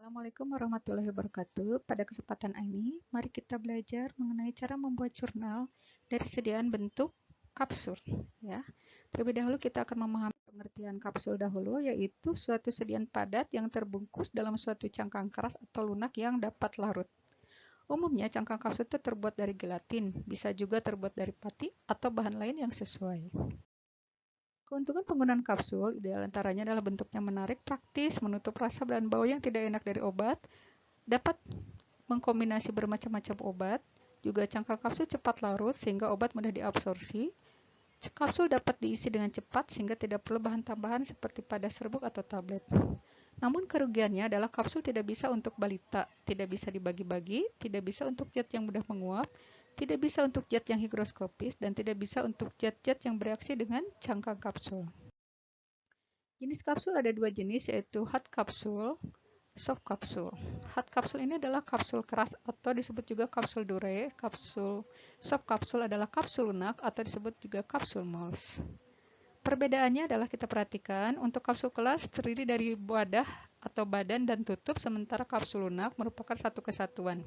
Assalamualaikum warahmatullahi wabarakatuh. Pada kesempatan ini, mari kita belajar mengenai cara membuat jurnal dari sediaan bentuk kapsul. Ya, terlebih dahulu kita akan memahami pengertian kapsul dahulu, yaitu suatu sediaan padat yang terbungkus dalam suatu cangkang keras atau lunak yang dapat larut. Umumnya, cangkang kapsul itu terbuat dari gelatin, bisa juga terbuat dari pati atau bahan lain yang sesuai. Keuntungan penggunaan kapsul, ideal antaranya adalah bentuknya menarik, praktis, menutup rasa dan bau yang tidak enak dari obat, dapat mengkombinasi bermacam-macam obat, juga cangkang kapsul cepat larut sehingga obat mudah diabsorpsi. Kapsul dapat diisi dengan cepat sehingga tidak perlu bahan tambahan seperti pada serbuk atau tablet. Namun kerugiannya adalah kapsul tidak bisa untuk balita, tidak bisa dibagi-bagi, tidak bisa untuk zat yang mudah menguap, tidak bisa untuk zat yang higroskopis, dan tidak bisa untuk zat-zat yang bereaksi dengan cangkang kapsul. Jenis kapsul ada dua jenis, yaitu hard kapsul, soft kapsul. Hard kapsul ini adalah kapsul keras atau disebut juga kapsul dure. Soft kapsul adalah kapsul lunak atau disebut juga kapsul moles. Perbedaannya adalah kita perhatikan, untuk kapsul keras terdiri dari wadah atau badan dan tutup, sementara kapsul lunak merupakan satu kesatuan.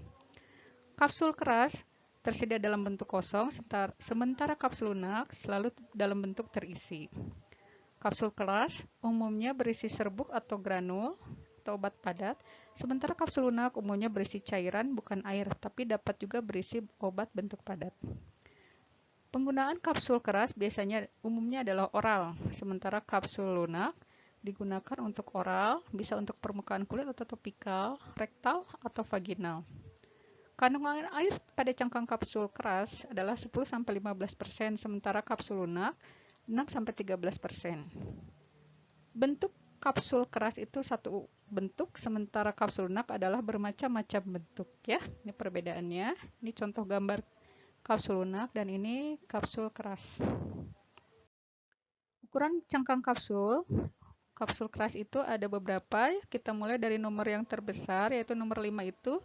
Kapsul keras tersedia dalam bentuk kosong, sementara kapsul lunak selalu dalam bentuk terisi. Kapsul keras umumnya berisi serbuk atau granul atau obat padat, sementara kapsul lunak umumnya berisi cairan bukan air, tapi dapat juga berisi obat bentuk padat. Penggunaan kapsul keras biasanya umumnya adalah oral, sementara kapsul lunak digunakan untuk oral, bisa untuk permukaan kulit atau topikal, rektal, atau vaginal. Kandungan air pada cangkang kapsul keras adalah 10-15%, sementara kapsul lunak 6-13%. Bentuk kapsul keras itu satu bentuk, sementara kapsul lunak adalah bermacam-macam bentuk. Ya, ini perbedaannya. Ini contoh gambar kapsul lunak dan ini kapsul keras. Ukuran cangkang kapsul keras itu ada beberapa. Kita mulai dari nomor yang terbesar, yaitu nomor 5 itu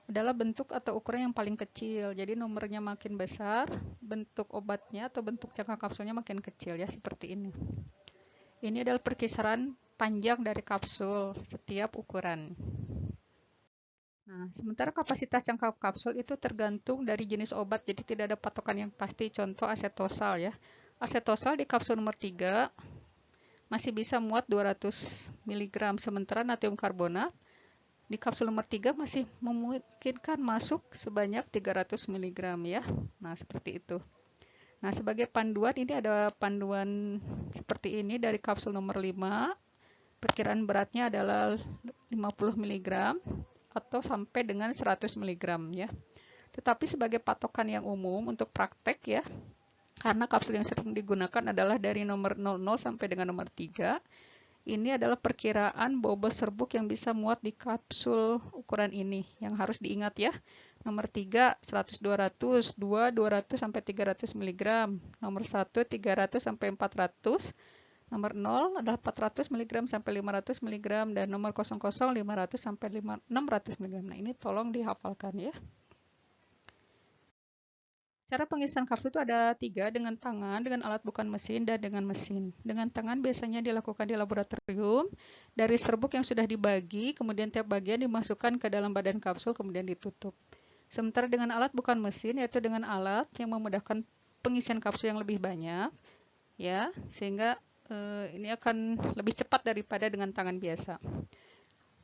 adalah bentuk atau ukuran yang paling kecil. Jadi nomornya makin besar, bentuk obatnya atau bentuk cangkang kapsulnya makin kecil, ya, seperti ini. Ini adalah perkisaran panjang dari kapsul setiap ukuran. Nah, sementara kapasitas cangkang kapsul itu tergantung dari jenis obat, jadi tidak ada patokan yang pasti. Contoh asetosal, ya. Asetosal di kapsul nomor 3 masih bisa muat 200 mg, sementara natrium karbonat di kapsul nomor 3 masih memungkinkan masuk sebanyak 300 mg, ya. Nah, seperti itu. Nah, sebagai panduan ini ada panduan seperti ini dari kapsul nomor 5. Perkiraan beratnya adalah 50 mg atau sampai dengan 100 mg, ya. Tetapi sebagai patokan yang umum untuk praktek, ya, karena kapsul yang sering digunakan adalah dari nomor 00 sampai dengan nomor 3. Ini adalah perkiraan bobot serbuk yang bisa muat di kapsul ukuran ini, yang harus diingat, ya. Nomor 3, 100-200, 2, 200 sampai 300 mg, nomor 1, 300 sampai 400, nomor 0 adalah 400 mg sampai 500 mg, dan nomor 00, 500 sampai 600 mg. Nah, ini tolong dihafalkan, ya. Cara pengisian kapsul itu ada 3, dengan tangan, dengan alat bukan mesin, dan dengan mesin. Dengan tangan biasanya dilakukan di laboratorium, dari serbuk yang sudah dibagi, kemudian tiap bagian dimasukkan ke dalam badan kapsul, kemudian ditutup. Sementara dengan alat bukan mesin, yaitu dengan alat yang memudahkan pengisian kapsul yang lebih banyak, ya, sehingga ini akan lebih cepat daripada dengan tangan biasa.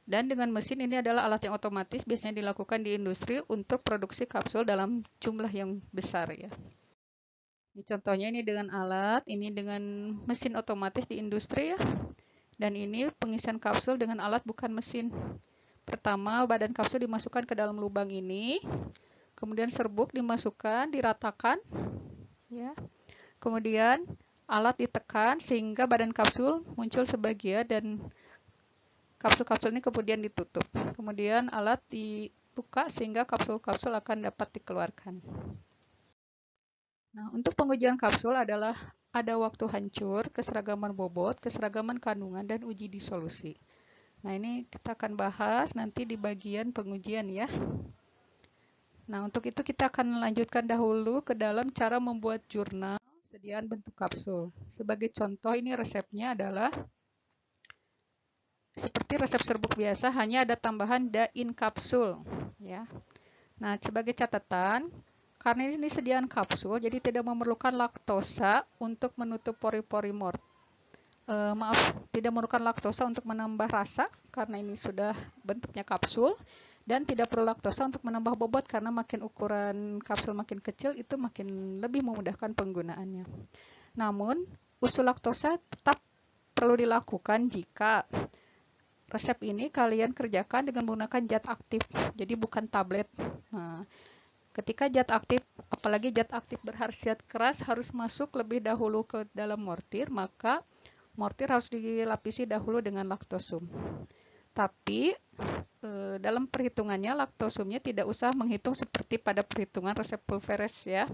Dan dengan mesin ini adalah alat yang otomatis, biasanya dilakukan di industri untuk produksi kapsul dalam jumlah yang besar, ya. Ini contohnya, ini dengan alat, ini dengan mesin otomatis di industri, ya. Dan ini pengisian kapsul dengan alat bukan mesin. Pertama, badan kapsul dimasukkan ke dalam lubang ini, kemudian serbuk dimasukkan, diratakan, ya. Kemudian alat ditekan sehingga badan kapsul muncul sebagian dan kapsul-kapsul ini kemudian ditutup. Kemudian alat dibuka sehingga kapsul-kapsul akan dapat dikeluarkan. Nah, untuk pengujian kapsul adalah ada waktu hancur, keseragaman bobot, keseragaman kandungan, dan uji disolusi. Nah, ini kita akan bahas nanti di bagian pengujian, ya. Nah, untuk itu kita akan melanjutkan dahulu ke dalam cara membuat jurnal sediaan bentuk kapsul. Sebagai contoh, ini resepnya adalah Seperti resep serbuk biasa, hanya ada tambahan dain kapsul, ya. Nah, sebagai catatan, karena ini sediaan kapsul, jadi tidak memerlukan laktosa untuk menutup pori-pori maaf, tidak memerlukan laktosa untuk menambah rasa karena ini sudah bentuknya kapsul, dan tidak perlu laktosa untuk menambah bobot karena makin ukuran kapsul makin kecil itu makin lebih memudahkan penggunaannya. Namun, usul laktosa tetap perlu dilakukan jika resep ini kalian kerjakan dengan menggunakan zat aktif, jadi bukan tablet. Nah, ketika zat aktif, apalagi zat aktif berkhasiat keras harus masuk lebih dahulu ke dalam mortir, maka mortir harus dilapisi dahulu dengan laktosum. Tapi dalam perhitungannya laktosumnya tidak usah menghitung seperti pada perhitungan resep pulveres ya,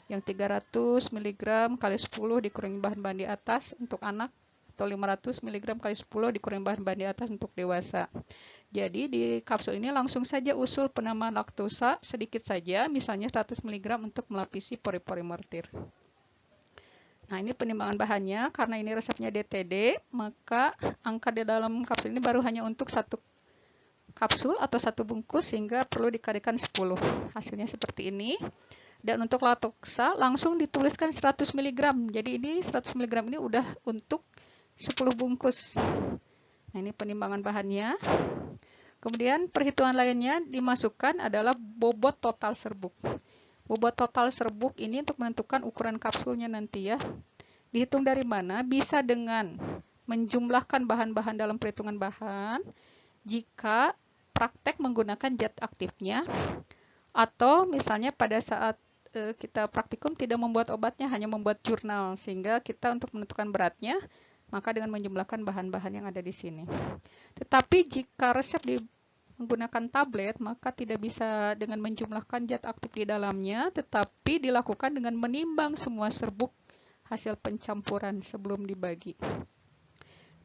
yang 300 mg kali 10 dikurangi bahan-bahan di atas untuk anak, atau 500 mg kali 10 dikurangi bahan-bahan di atas untuk dewasa. Jadi di kapsul ini langsung saja usul penambahan laktosa sedikit saja, misalnya 100 mg untuk melapisi pori-pori mortir. Nah, ini penimbangan bahannya, karena ini resepnya DTD, maka angka di dalam kapsul ini baru hanya untuk satu kapsul atau satu bungkus, sehingga perlu dikalikan 10. Hasilnya seperti ini. Dan untuk laktosa langsung dituliskan 100 mg. Jadi ini 100 mg ini udah untuk 10 bungkus. Nah, ini penimbangan bahannya. Kemudian perhitungan lainnya dimasukkan adalah bobot total serbuk. Bobot total serbuk ini untuk menentukan ukuran kapsulnya nanti ya. Dihitung dari mana? Bisa dengan menjumlahkan bahan-bahan dalam perhitungan bahan jika praktek menggunakan zat aktifnya, atau misalnya pada saat kita praktikum tidak membuat obatnya, hanya membuat jurnal, sehingga kita untuk menentukan beratnya maka dengan menjumlahkan bahan-bahan yang ada di sini. Tetapi jika resep menggunakan tablet, maka tidak bisa dengan menjumlahkan zat aktif di dalamnya, tetapi dilakukan dengan menimbang semua serbuk hasil pencampuran sebelum dibagi.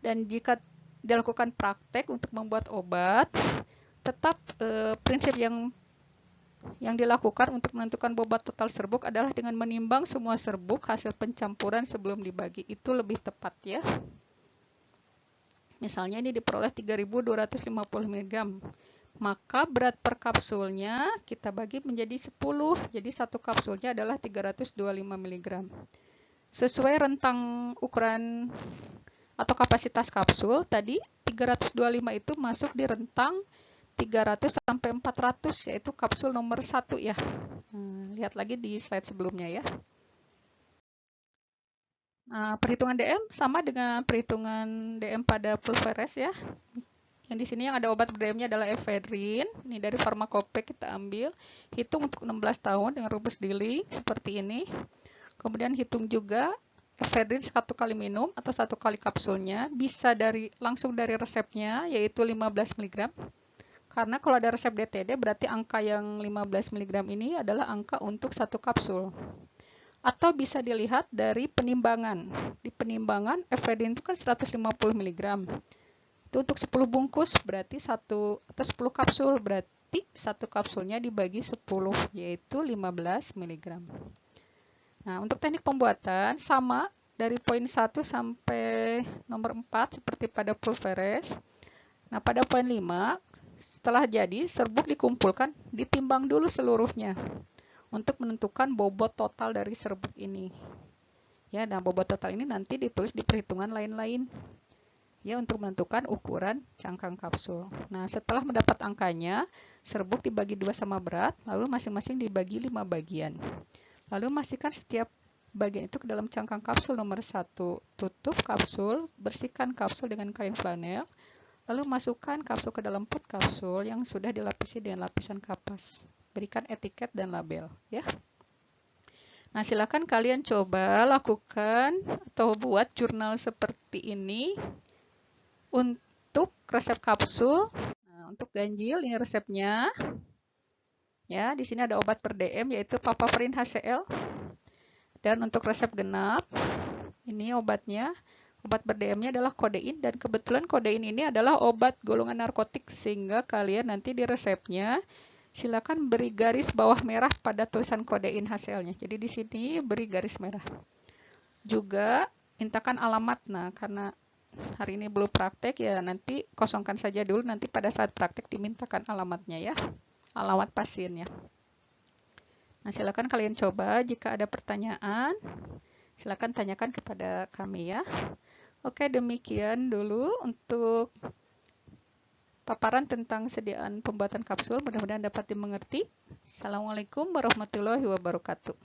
Dan jika dilakukan praktek untuk membuat obat, tetap prinsip yang dilakukan untuk menentukan bobot total serbuk adalah dengan menimbang semua serbuk hasil pencampuran sebelum dibagi. Itu lebih tepat ya. Misalnya ini diperoleh 3.250 mg. Maka berat per kapsulnya kita bagi menjadi 10. Jadi satu kapsulnya adalah 325 mg. Sesuai rentang ukuran atau kapasitas kapsul, tadi 325 itu masuk di rentang 300 sampai 400, yaitu kapsul nomor 1 ya. Lihat lagi di slide sebelumnya ya. Nah, perhitungan DM sama dengan perhitungan DM pada pulveres ya. Yang di sini yang ada obat DM-nya adalah efedrin. Ini dari Pharmacope kita ambil. Hitung untuk 16 tahun dengan rumus Dilling seperti ini. Kemudian hitung juga efedrin 1 kali minum atau 1 kali kapsulnya. Bisa langsung dari resepnya, yaitu 15 mg. Karena kalau ada resep DTD berarti angka yang 15 mg ini adalah angka untuk satu kapsul. Atau bisa dilihat dari penimbangan. Di penimbangan efedrin itu kan 150 mg. Itu untuk 10 bungkus berarti 1 atau 10 kapsul berarti satu kapsulnya dibagi 10 yaitu 15 mg. Nah, untuk teknik pembuatan sama dari poin 1 sampai nomor 4 seperti pada pulveres. Nah, pada poin 5 setelah jadi serbuk dikumpulkan, ditimbang dulu seluruhnya untuk menentukan bobot total dari serbuk ini. Ya, nah bobot total ini nanti ditulis di perhitungan lain-lain. Ya, untuk menentukan ukuran cangkang kapsul. Nah, setelah mendapat angkanya, serbuk dibagi 2 sama berat, lalu masing-masing dibagi 5 bagian. Lalu masukkan setiap bagian itu ke dalam cangkang kapsul nomor 1. Tutup kapsul, bersihkan kapsul dengan kain flanel, lalu masukkan kapsul ke dalam pot kapsul yang sudah dilapisi dengan lapisan kapas. Berikan etiket dan label ya. Nah, silakan kalian coba lakukan atau buat jurnal seperti ini untuk resep kapsul. Nah, untuk ganjil ini resepnya. Ya, di sini ada obat per DM yaitu papaverin HCl. Dan untuk resep genap, ini obatnya. Obat ber DM-nya adalah kodein, dan kebetulan kodein ini adalah obat golongan narkotik, sehingga kalian nanti di resepnya silakan beri garis bawah merah pada tulisan kodein HCl-nya. Jadi di sini beri garis merah. Juga mintakan alamat. Nah, karena hari ini belum praktek ya nanti kosongkan saja dulu, nanti pada saat praktek dimintakan alamatnya ya, alamat pasiennya. Nah, silakan kalian coba, jika ada pertanyaan silakan tanyakan kepada kami ya. Oke, demikian dulu untuk paparan tentang sediaan pembuatan kapsul, mudah-mudahan dapat dimengerti. Assalamualaikum warahmatullahi wabarakatuh.